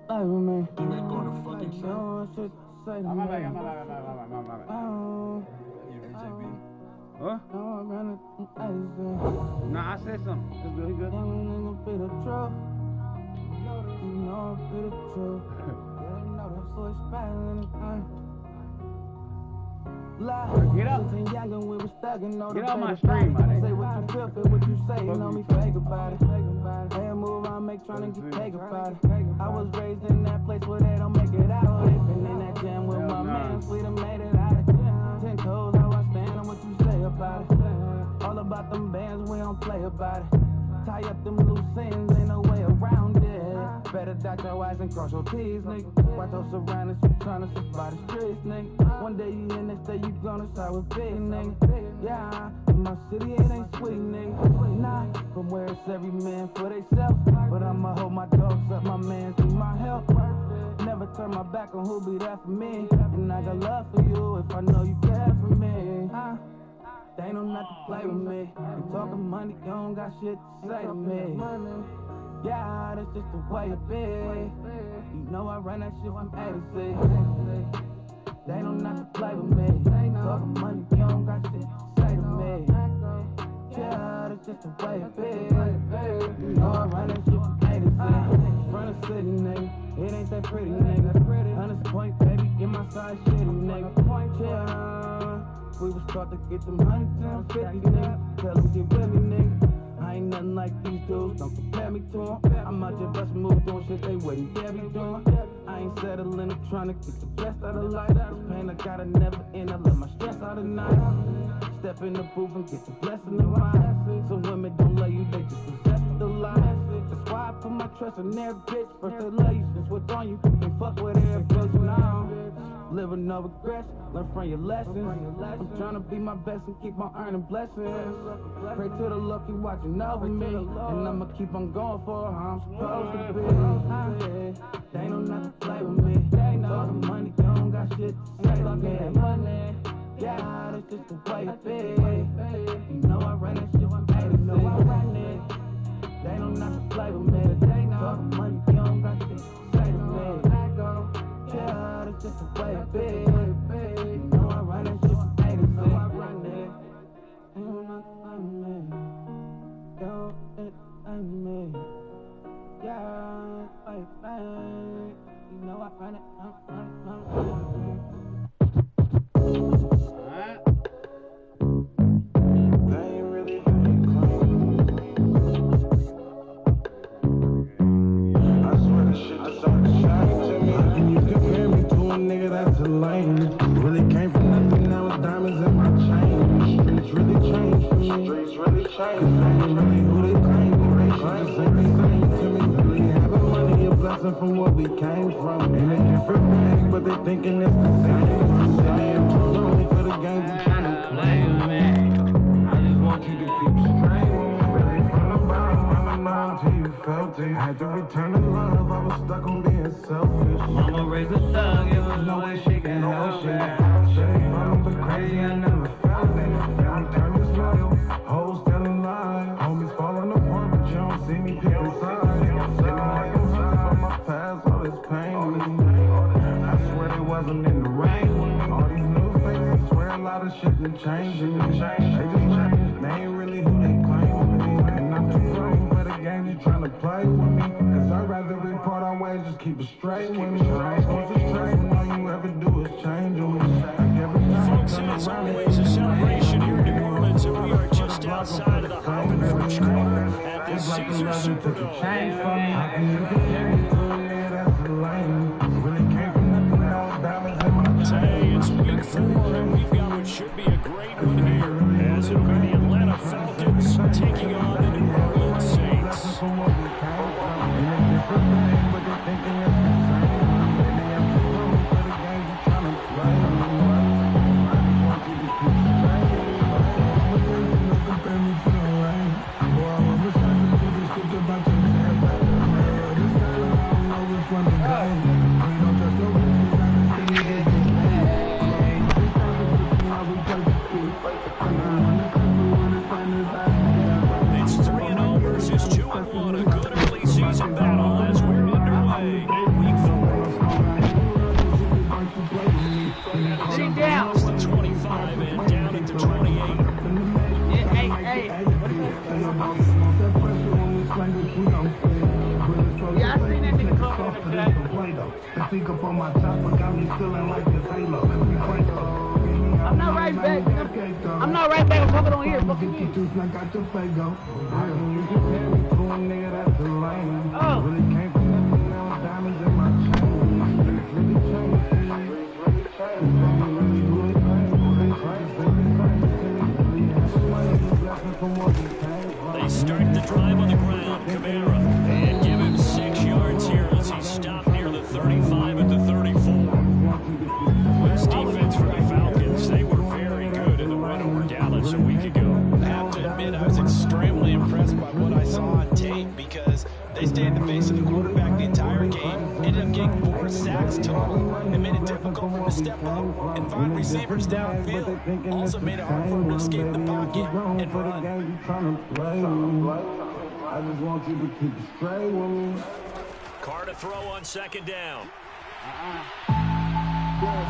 Play with me. Then they go to fucking You don't want shit to say to me. Huh? Nah, I said something. It's good, good. You know be the truth. You know be the truth. So it's bad anything. Get up. Get off my stream, my nigga. Say what you feel, feel what you say. You know me fake about it. Hey, move on, make trying to get cake about it. I was raised in that place where they don't make it out. They been in that jam with my man, we done made it out. 10 toes, how I stand and what you say about it. All about them bands, we don't play about it. Tie up them loose ends, ain't no way around it. Better dot your eyes and cross your T's, nigga. Watch your surroundings, you tryna survive the streets, nigga. One day you in, next day you gonna start with big, nigga. Yeah, in my city it ain't sweet, nigga. Nah, from where it's every man for theyself. But I'ma hold my dogs up, my man through my help. Never turn my back on who be there for me. And I got love for you if I know you care for me. They ain't no not to play with me. You talking money, you don't got shit to say to me. Yeah, that's just the way it be. You know I run that shit from A to Z. They don't not to play with me. Talking money, you don't got shit to say to me. Yeah, that's just the way it be. You know I run that shit from A to Z. Front of city, nigga. It ain't that pretty, nigga. 100 point, baby, get my side shitty, nigga. Yeah, we was taught to get them 100 times 50, nigga. Tell them get with me, nigga. I ain't nothing like these dudes, don't compare me to them. I'm out here bustin' moves, doing shit they wouldn't dare be doing. I ain't settling, I'm trying to get the best out of life. This pain I gotta never end, I let my stress out at night. Step in the booth and get the blessing of mine. Some women don't love you, they just possess the lie. That's why I put my trust in their bitch. First they love you, since what's on you, and fuck with their bitch now. Live with no regrets, learn from your lessons. I'm trying to be my best and keep on earning blessings. Pray to the lucky watching over me, and I'ma keep on going for how I'm supposed to be. They don't not to play with me. Talking money, you don't got shit to say to me. Yeah, that's just the way it be. You know I run that shit from A to Z. They don't not to play with me. Talking money, you don't got shit to say to me. Yeah, that's just the way it be. You know I run that shit from A to Z. You know I run it. Yo, it ain't me. Yeah, I you know I run it. Nigga, that's a lame. Really came from nothing, now it's diamonds in my chain. Streets really changed for me. Streets really changed. Cause I ain't really who they claim. They just ain't the same to me. Really having money, a blessing from what we came from. Ain't a different thing, but they thinking it's the same. City and told only for the game we tryna play with me. I just want you to keep straight. Really from the bottom, from the mind till you felt it. Had to return the love, I was stuck on being selfish. Mama raised a thug, it was no way she can help it. I'm the crazy, I never felt it. Now I'm turning slow, hoes telling lies. Homies falling apart, but you don't see me pick a side. Sitting like I'm high from my past, all this pain. I swear they wasn't in the rain. All these new faces, swear a lot of shit been changing. They just changed, they ain't really who they claim to be. And I'm too grown for the game you tryna play with me. Cause I'd rather be part our ways, just keep it straight with me. I'm supposed to straight, and all you ever do is change on me. Folks, it's always a celebration here in New Orleans, and we are just outside of the Hoppin' French Quarter at the Caesars Superdome. Today it's week 4, and we've got what should be a great one here, as it'll be the Atlanta Falcons taking on the New Orleans Saints. Sit down. The 25 and down at the 28. Hey. Yeah, I seen that nigga come over today. I think up on my top, got me feeling like this halo. I'm not right back. I'm not right back. I'm fucking on here. Fucking you. I got your play go. Oh. Really came from nothing, now diamonds in my chain. Really changed. They start the drive on the ground. Camara. And give him 6 yards here as he stopped near the 35 at the 34. This defense for the Falcons, they were very good in the win over Dallas a week ago. I have to admit, I was extremely impressed by what I saw on tape because they stayed in the face of the quarterback the entire game, ended up getting 4 sacks total, and made it difficult for him to step up and find receivers downfield. Also made it hard for him to escape the pocket and run. I just want you to keep it straight with me. Carr to throw on second down. Uh-uh.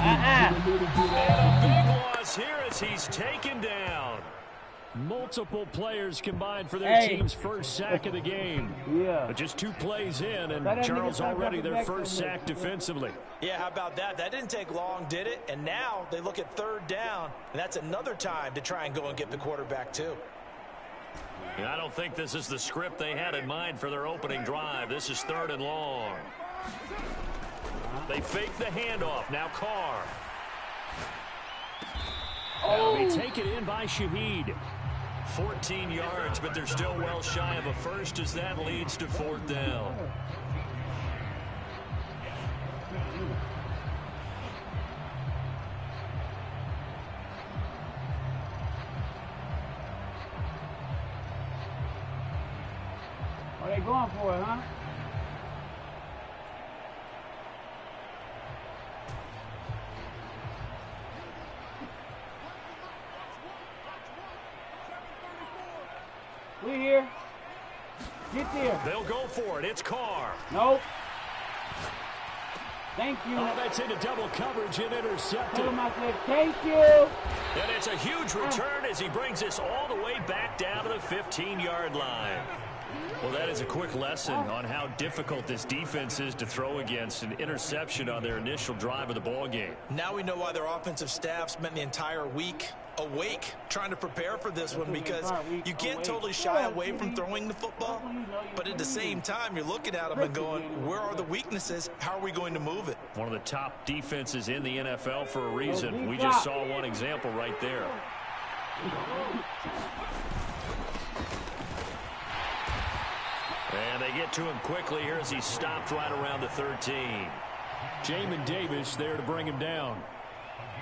And a big loss here as he's taken down. Multiple players combined for their team's first sack of the game. Yeah. But just 2 plays in, and Charles already their first sack defensively. Yeah, how about that? That didn't take long, did it? And now they look at third down, and that's another time to try and go and get the quarterback too. I don't think this is the script they had in mind for their opening drive. This is 3rd and long. They fake the handoff. Now Carr. That'll be taken in by Shaheed. 14 yards, but they're still well shy of a first as that leads to 4th down. Are they going for it, huh? We here. Get there. They'll go for it. It's Carr. Nope. Thank you. Oh, that's into double coverage and intercepted. Tell him I said thank you. And it's a huge return as he brings us all the way back down to the 15-yard line. Well, that is a quick lesson on how difficult this defense is to throw against. An interception on their initial drive of the ball game. Now we know why their offensive staff spent the entire week awake trying to prepare for this one, because you can't totally shy away from throwing the football, but at the same time you're looking at them and going, where are the weaknesses? How are we going to move it? One of the top defenses in the NFL for a reason. We just saw one example right there. And they get to him quickly here as he stopped right around the 13. Jamin Davis there to bring him down.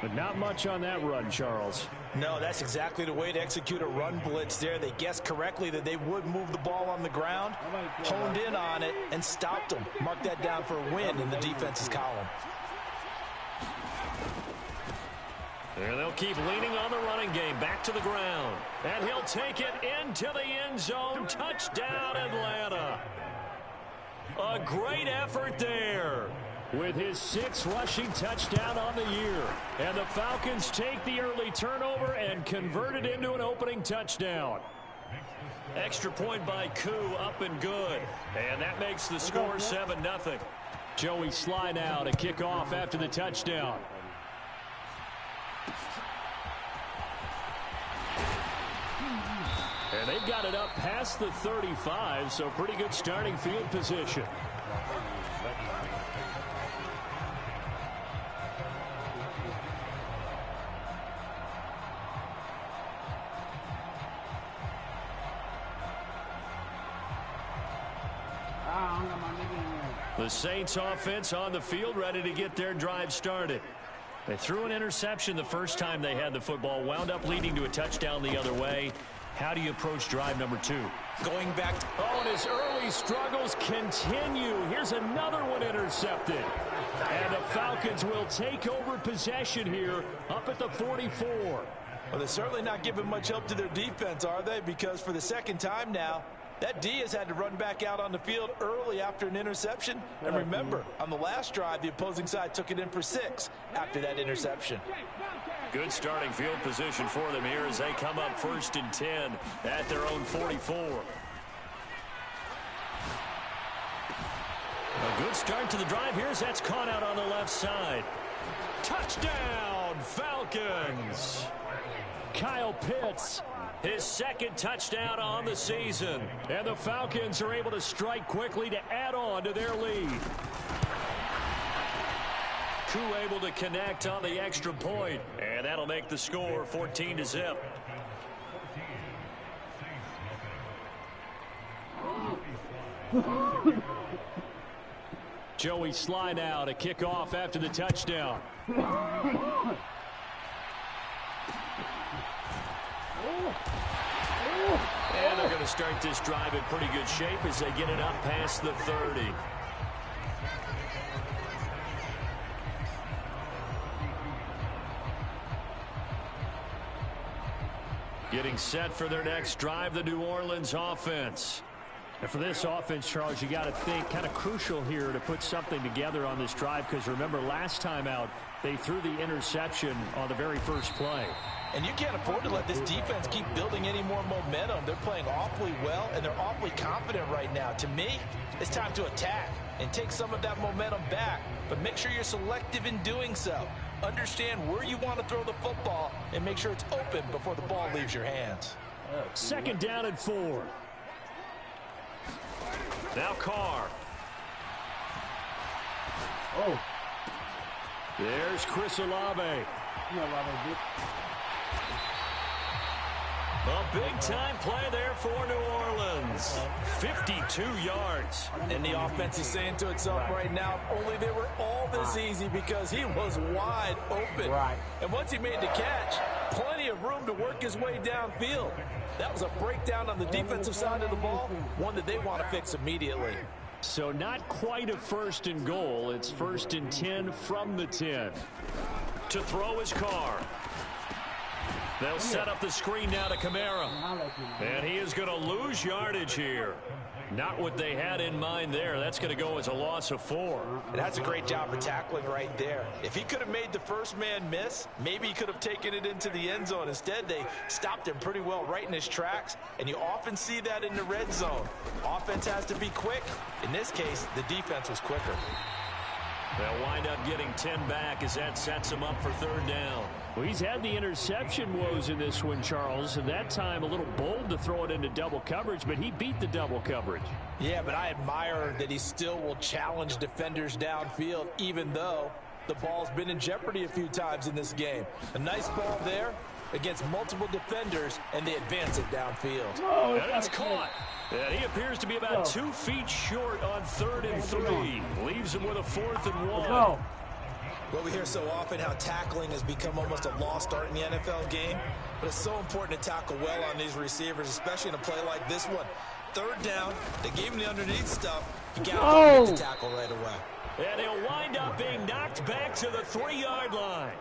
But not much on that run, Charles. No, that's exactly the way to execute a run blitz there. They guessed correctly that they would move the ball on the ground, honed in on it, and stopped them. Mark that down for a win in the defense's column. And they'll keep leaning on the running game. Back to the ground. And he'll take it into the end zone. Touchdown, Atlanta. A great effort there. With his 6th rushing touchdown on the year. And the Falcons take the early turnover and convert it into an opening touchdown. Extra point by Koo, up and good. And that makes the score 7-0. Joey Sly now to kick off after the touchdown. And they've got it up past the 35, so pretty good starting field position. The Saints offense on the field, ready to get their drive started. They threw an interception the first time they had the football, wound up leading to a touchdown the other way. How do you approach drive number 2? Going back to... Oh, and his early struggles continue. Here's another one intercepted. And the Falcons will take over possession here up at the 44. Well, they're certainly not giving much help to their defense, are they? Because for the second time now, That D has had to run back out on the field early after an interception. And remember, on the last drive, the opposing side took it in for 6 after that interception. Good starting field position for them here as they come up 1st and 10 at their own 44. A good start to the drive here as that's caught out on the left side. Touchdown, Falcons! Kyle Pitts, his 2nd touchdown on the season. And the Falcons are able to strike quickly to add on to their lead. Koo able to connect on the extra point, and that'll make the score 14-0. Joey Sly now to kick off after the touchdown. And they're going to start this drive in pretty good shape as they get it up past the 30. Getting set for their next drive, the New Orleans offense. And for this offense, Charles, you got to think kind of crucial here to put something together on this drive, because remember last time out they threw the interception on the very first play. And you can't afford to let this defense keep building any more momentum. They're playing awfully well, and they're awfully confident right now. To me, it's time to attack and take some of that momentum back, but make sure you're selective in doing so. Understand where you want to throw the football and make sure it's open before the ball leaves your hands. 2nd down and 4. Now Carr. Oh. There's Chris Olave. A big-time play there for New Orleans. 52 yards. And the offense is saying to itself right now, only they were all this easy because he was wide open. And once he made the catch, plenty of room to work his way downfield. That was a breakdown on the defensive side of the ball, one that they want to fix immediately. So not quite a 1st and goal. It's 1st and 10 from the 10. To throw his Carr. They'll set up the screen now to Kamara. And he is going to lose yardage here. Not what they had in mind there. That's going to go as a loss of 4. And that's a great job of tackling right there. If he could have made the first man miss, maybe he could have taken it into the end zone. Instead, they stopped him pretty well right in his tracks. And you often see that in the red zone. Offense has to be quick. In this case, the defense was quicker. They'll wind up getting 10 back as that sets him up for 3rd down. Well, he's had the interception woes in this one, Charles, and that time a little bold to throw it into double coverage, but he beat the double coverage. Yeah, but I admire that he still will challenge defenders downfield, even though the ball's been in jeopardy a few times in this game. A nice ball there against multiple defenders, and they advance it downfield. And it's caught. And he appears to be about 2 feet short on 3rd and 3. Leaves him with a 4th and 1. Well, we hear so often how tackling has become almost a lost art in the NFL game, but it's so important to tackle well on these receivers, especially in a play like this one. 3rd down, they gave him the underneath stuff. You got to make the tackle right away. And he'll wind up being knocked back to the 3-yard line.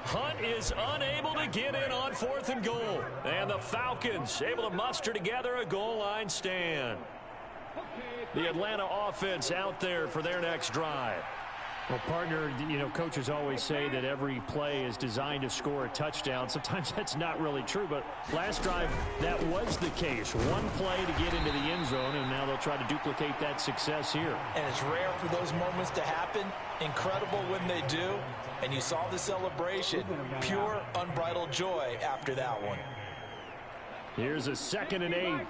Hunt is unable to get in on 4th and goal. And the Falcons able to muster together a goal line stand. The Atlanta offense out there for their next drive. Well, partner, you know, coaches always say that every play is designed to score a touchdown. Sometimes that's not really true, but last drive, that was the case. One play to get into the end zone, and now they'll try to duplicate that success here. And it's rare for those moments to happen. Incredible when they do. And you saw the celebration. Pure, unbridled joy after that one. Here's a 2nd and 8.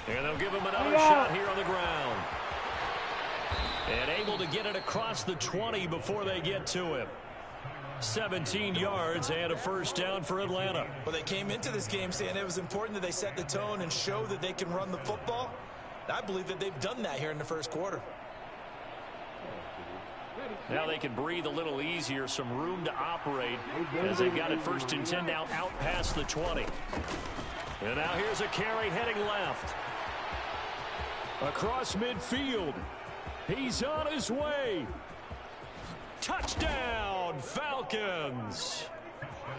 And they'll give him another shot here on the ground. And able to get it across the 20 before they get to him. 17 yards and a 1st down for Atlanta. Well, they came into this game saying it was important that they set the tone and show that they can run the football. And I believe that they've done that here in the 1st quarter. Now they can breathe a little easier, some room to operate as they've got it 1st and 10 now out past the 20. And now here's a carry heading left. Across midfield. He's on his way. Touchdown, Falcons.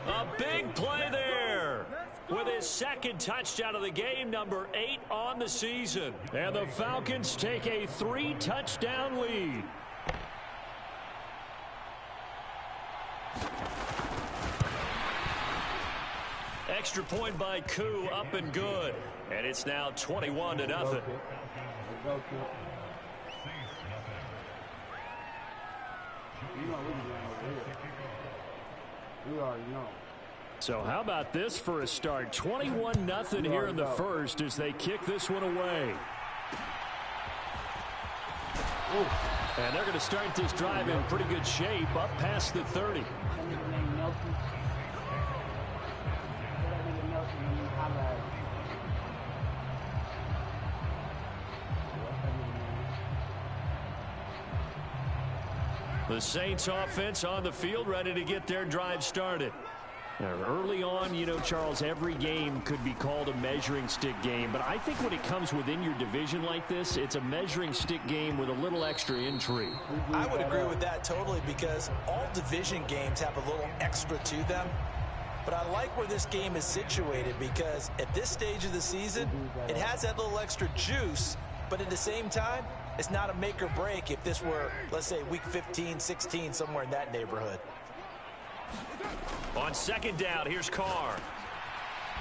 A big play there with his second touchdown of the game, number 8 on the season. And the Falcons take a 3-touchdown lead. Extra point by Koo, up and good. And it's now 21-0. So how about this for a start? 21-0 here in the first as they kick this one away. And they're going to start this drive in pretty good shape, up past the 30. The Saints offense on the field, ready to get their drive started. Now, early on, you know, Charles, every game could be called a measuring stick game. But I think when it comes within your division like this, it's a measuring stick game with a little extra intrigue. I would agree with that totally, because all division games have a little extra to them. But I like where this game is situated, because at this stage of the season, it has that little extra juice. But at the same time, it's not a make or break if this were, let's say, week 15, 16, somewhere in that neighborhood. On second down, here's Carr.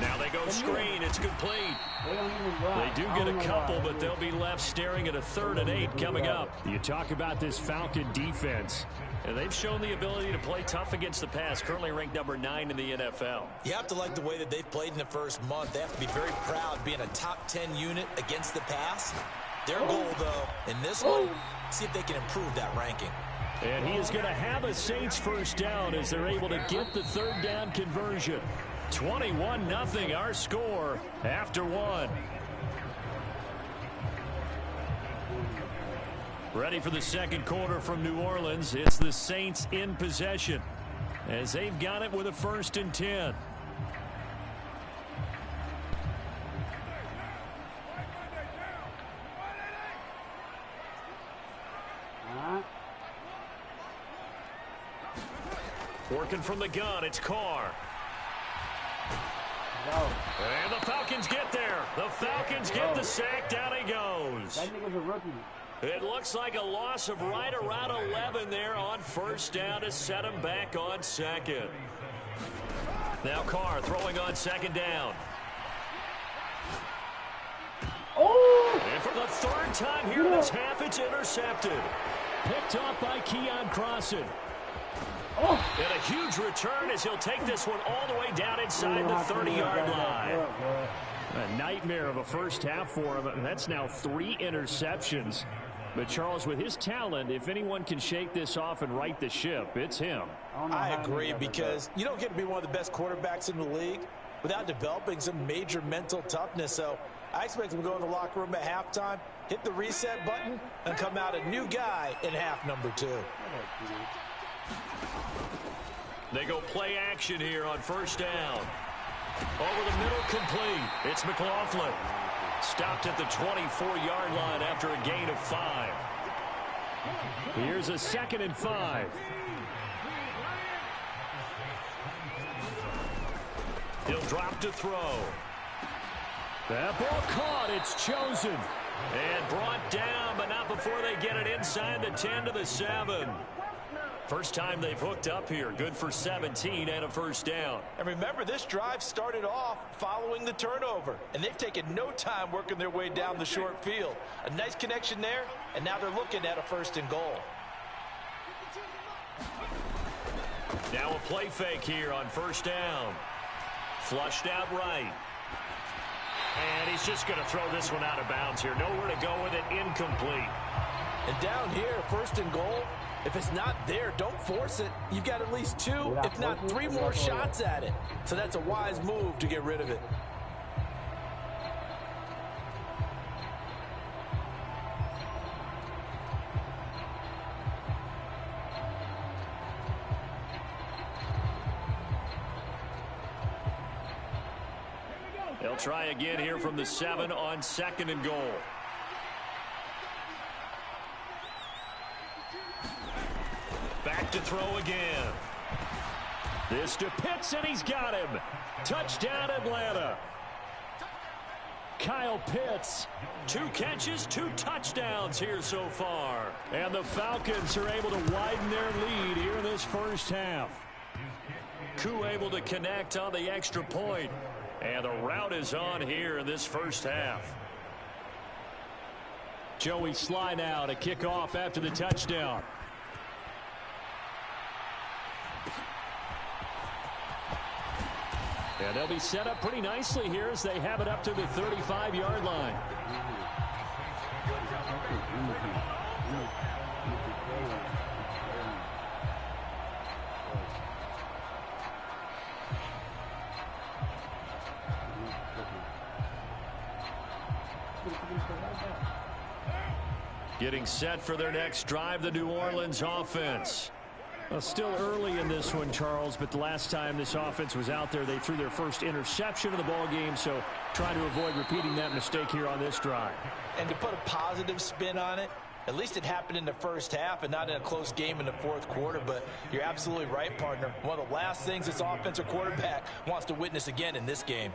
Now they go screen. It's complete. They do get a couple, but they'll be left staring at a 3rd and 8 coming up. You talk about this Falcon defense. And they've shown the ability to play tough against the pass, currently ranked number 9 in the NFL. You have to like the way that they've played in the first month. They have to be very proud being a top 10 unit against the pass. Their goal, though, in this one, see if they can improve that ranking. And he is going to have a Saints first down as they're able to get the 3rd down conversion. 21-0 our score after 1. Ready for the second quarter from New Orleans. It's the Saints in possession as they've got it with a 1st and 10. Working from the gun, it's Carr. And the Falcons get there. The Falcons get the sack. Down he goes. That nigga's a rookie. It looks like a loss of right around 11 there on 1st down to set him back on 2nd. Now Carr throwing on 2nd down. Oh! And for the 3rd time here in this half, it's intercepted. Picked off by Keon Crossan. Oh. And a huge return as he'll take this one all the way down inside the 30-yard line. A nightmare of a first half for him. That's now 3 interceptions. But, Charles, with his talent, if anyone can shake this off and right the ship, it's him. I agree, because you don't get to be one of the best quarterbacks in the league without developing some major mental toughness. So I expect him to go in the locker room at halftime, hit the reset button, and come out a new guy in half number 2. They go play action here on 1st down. Over the middle, complete. It's McLaughlin. Stopped at the 24-yard line after a gain of 5. Here's a 2nd and 5. He'll drop to throw. That ball caught. It's chosen. And brought down, but not before they get it inside the 10 to the 7. First time they've hooked up here. Good for 17 and a 1st down. And remember, this drive started off following the turnover, and they've taken no time working their way down the short field. A nice connection there, and now they're looking at a 1st and goal. Now a play fake here on 1st down. Flushed out right. And he's just going to throw this one out of bounds here. Nowhere to go with it. Incomplete. And down here, 1st and goal. If it's not there, don't force it. You've got at least 2, if not 3 more shots at it. So that's a wise move to get rid of it. They'll try again here from the 7 on 2nd and goal. Back to throw again. This to Pitts, and he's got him. Touchdown, Atlanta. Kyle Pitts, 2 catches, 2 touchdowns here so far. And the Falcons are able to widen their lead here in this first half. Koo able to connect on the extra point. And the route is on here in this first half. Joey slide out, a kickoff after the touchdown. And they'll be set up pretty nicely here as they have it up to the 35-yard line. Getting set for their next drive, the New Orleans offense. Well, still early in this one, Charles, but the last time this offense was out there, they threw their first interception of the ball game, so trying to avoid repeating that mistake here on this drive. And to put a positive spin on it, at least it happened in the first half and not in a close game in the fourth quarter, but you're absolutely right, partner. One of the last things this offensive quarterback wants to witness again in this game.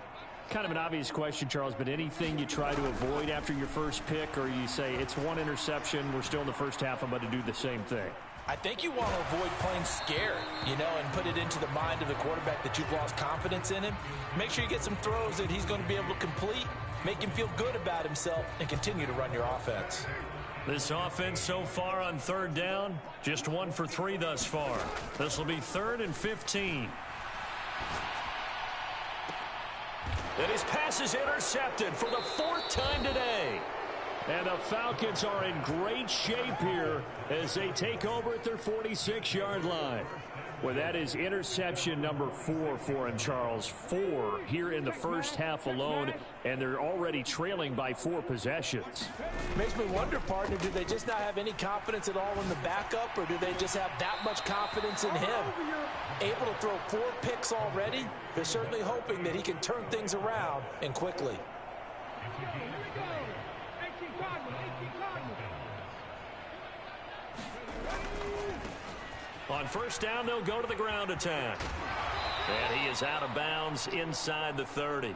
Kind of an obvious question, Charles, but anything you try to avoid after your first pick, or you say it's one interception, we're still in the first half, I'm going to do the same thing? I think you want to avoid playing scared, and put it into the mind of the quarterback that you've lost confidence in him. Make sure you get some throws that he's going to be able to complete, make him feel good about himself, and continue to run your offense. This offense so far on third down, just 1 for 3 thus far. This will be 3rd and 15. And his pass is intercepted for the 4th time today. And the Falcons are in great shape here as they take over at their 46-yard line. Well, that is interception number 4 for him, Charles. 4 here in the first half alone, and they're already trailing by 4 possessions. Makes me wonder, partner, do they just not have any confidence at all in the backup, or do they just have that much confidence in him? Able to throw 4 picks already? They're certainly hoping that he can turn things around and quickly. On first down, they'll go to the ground attack. And he is out of bounds inside the 30.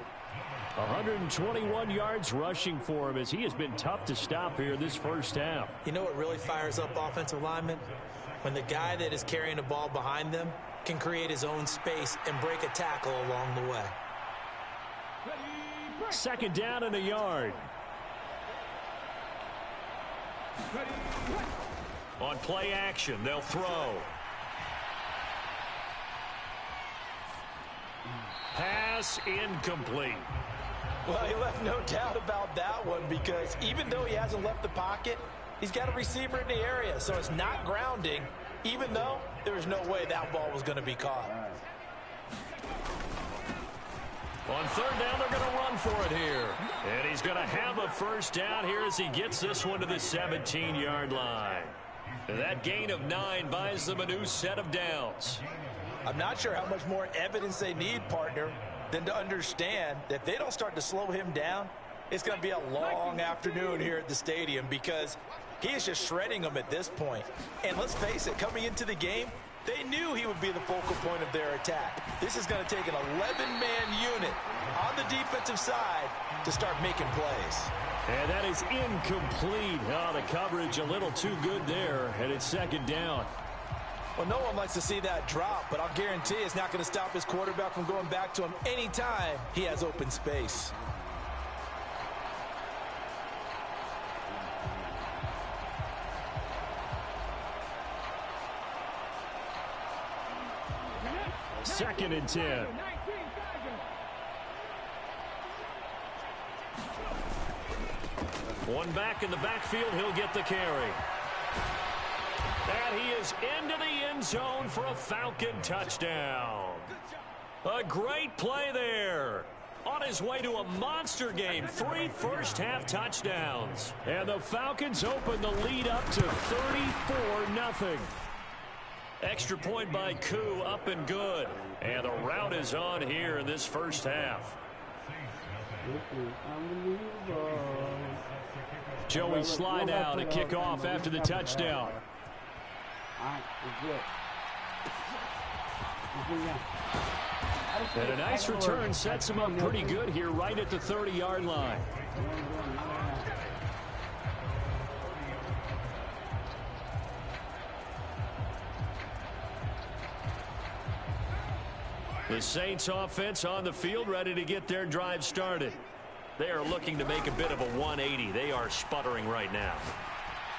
121 yards rushing for him as he has been tough to stop here this first half. You know what really fires up offensive linemen? When the guy that is carrying the ball behind them can create his own space and break a tackle along the way. 2nd down and a yard. On play action, they'll throw. Pass incomplete. Well, he left no doubt about that one, because even though he hasn't left the pocket, he's got a receiver in the area, so it's not grounding, even though there was no way that ball was going to be caught. On 3rd down, they're going to run for it here. And he's going to have a first down here as he gets this one to the 17-yard line. That gain of 9 buys them a new set of downs. I'm not sure how much more evidence they need, partner, than to understand that if they don't start to slow him down, it's going to be a long afternoon here at the stadium, because he is just shredding them at this point. And let's face it, coming into the game, they knew he would be the focal point of their attack. This is going to take an 11-man unit on the defensive side to start making plays. And that is incomplete. Oh, the coverage a little too good there, and it's 2nd down. Well, no one likes to see that drop, but I'll guarantee it's not going to stop his quarterback from going back to him anytime he has open space. Second and 10. One back in the backfield, he'll get the carry. And he is into the end zone for a Falcon touchdown. A great play there. On his way to a monster game, 3 first-half touchdowns. And the Falcons open the lead up to 34-0. Extra point by Koo, up and good. And the route is on here in this first half. Joey slide out, a kickoff after the touchdown. And a nice return sets him up pretty good here right at the 30-yard line. The Saints offense on the field ready to get their drive started. They are looking to make a bit of a 180. They are sputtering right now.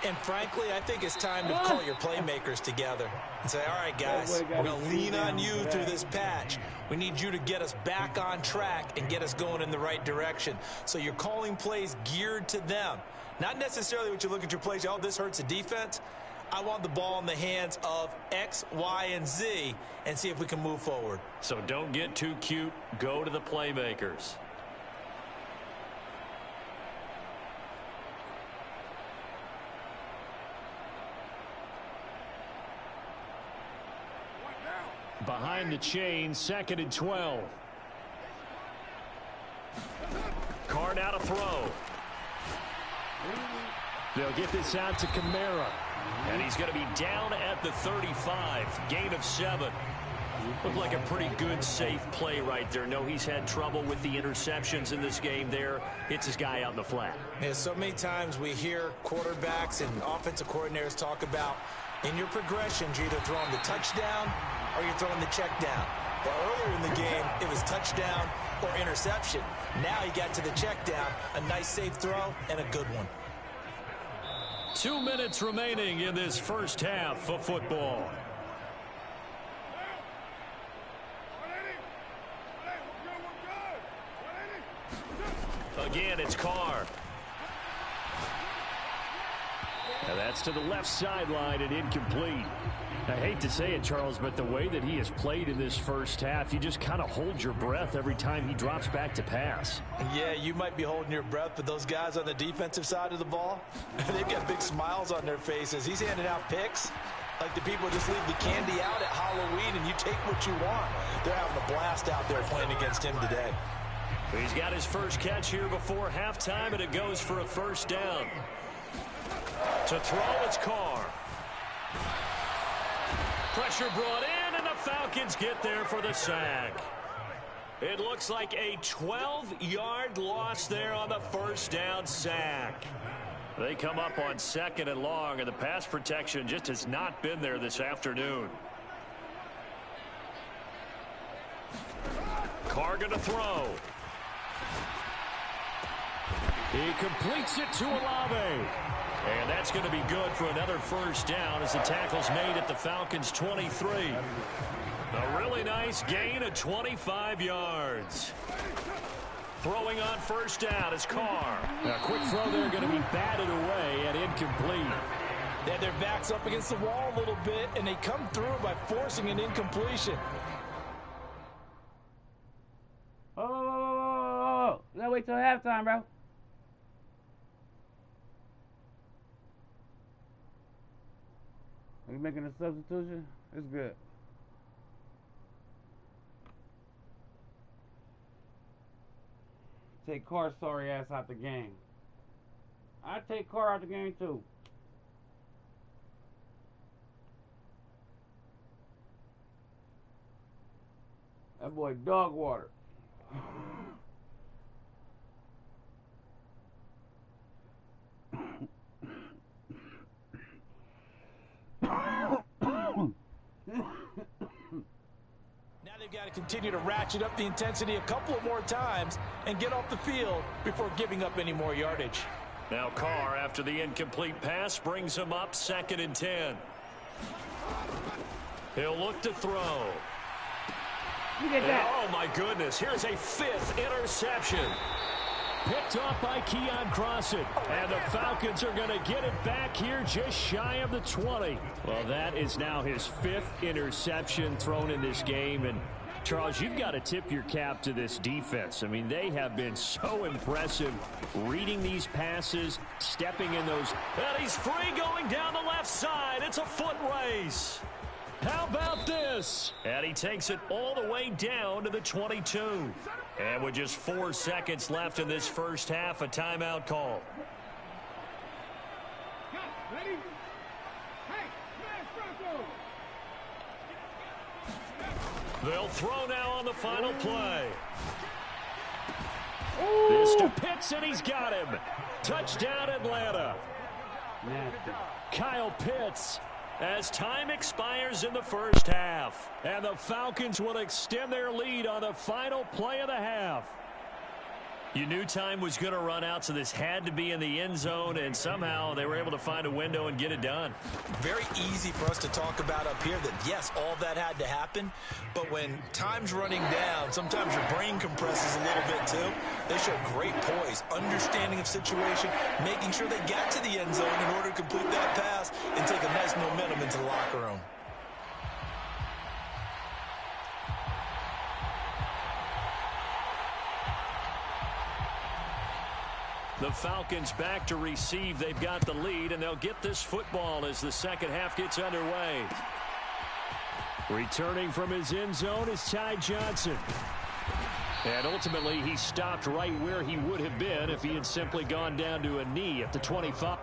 And frankly, I think it's time to call your playmakers together and say, all right, guys, we're going to lean on you through this patch. We need you to get us back on track and get us going in the right direction. So you're calling plays geared to them. Not necessarily what you look at your plays, oh, this hurts the defense. I want the ball in the hands of X, Y, and Z and see if we can move forward. So don't get too cute. Go to the playmakers. Behind the chain, 2nd and 12. Carr now to throw. They'll get this out to Kamara. And he's going to be down at the 35. Gain of 7. Looked like a pretty good, safe play right there. No, he's had trouble with the interceptions in this game there. Hits his guy out in the flat. Yeah, so many times we hear quarterbacks and offensive coordinators talk about in your progressions, you're either throwing the touchdown or you're throwing the check down. But earlier in the game, it was touchdown or interception. Now he got to the check down, a nice safe throw, and a good one. 2 minutes remaining in this first half of football. Again, it's Carr. Now that's to the left sideline and incomplete. I hate to say it, Charles, but the way that he has played in this first half, you just kind of hold your breath every time he drops back to pass. Yeah, you might be holding your breath, but those guys on the defensive side of the ball, they've got big smiles on their faces. He's handing out picks like the people just leave the candy out at Halloween and you take what you want. They're having a blast out there playing against him today. He's got his first catch here before halftime, and it goes for a first down. To throw, it's Carr. Pressure brought in, and the Falcons get there for the sack. It looks like a 12-yard loss there on the first down sack. They come up on 2nd and long, and the pass protection just has not been there this afternoon. Carr going to throw. He completes it to Olave. And that's going to be good for another first down as the tackle's made at the Falcons' 23. A really nice gain of 25 yards. Throwing on first down is Carr. A quick throw there going to be batted away and incomplete. They had their backs up against the wall a little bit, and they come through by forcing an incompletion. Oh. You gotta wait till halftime, bro. Are you making a substitution? It's good. Take Carr's sorry ass out the game. I take Carr out the game too. That boy dog water. Now they've got to continue to ratchet up the intensity a couple of more times and get off the field before giving up any more yardage. Now Carr, after the incomplete pass, brings him up 2nd and 10. He'll look to throw. Look at that. Oh, my goodness. Here's a 5th interception. Picked off by Keon Crossan. And the Falcons are going to get it back here just shy of the 20. Well, that is now his 5th interception thrown in this game. And, Charles, you've got to tip your cap to this defense. I mean, they have been so impressive reading these passes, stepping in those. And he's free going down the left side. It's a foot race. How about this? And he takes it all the way down to the 22. And with just 4 seconds left in this first half, a timeout call. They'll throw now on the final play. This to Pitts, and he's got him. Touchdown, Atlanta. Kyle Pitts, as time expires in the first half. And the Falcons will extend their lead on the final play of the half. You knew time was going to run out, so this had to be in the end zone, and somehow they were able to find a window and get it done. Very easy for us to talk about up here that, yes, all that had to happen, but when time's running down, sometimes your brain compresses a little bit too. They showed great poise, understanding of situation, making sure they got to the end zone in order to complete that pass and take a nice momentum into the locker room. The Falcons back to receive. They've got the lead, and they'll get this football as the second half gets underway. Returning from his end zone is Ty Johnson. And ultimately, he stopped right where he would have been if he had simply gone down to a knee at the 25.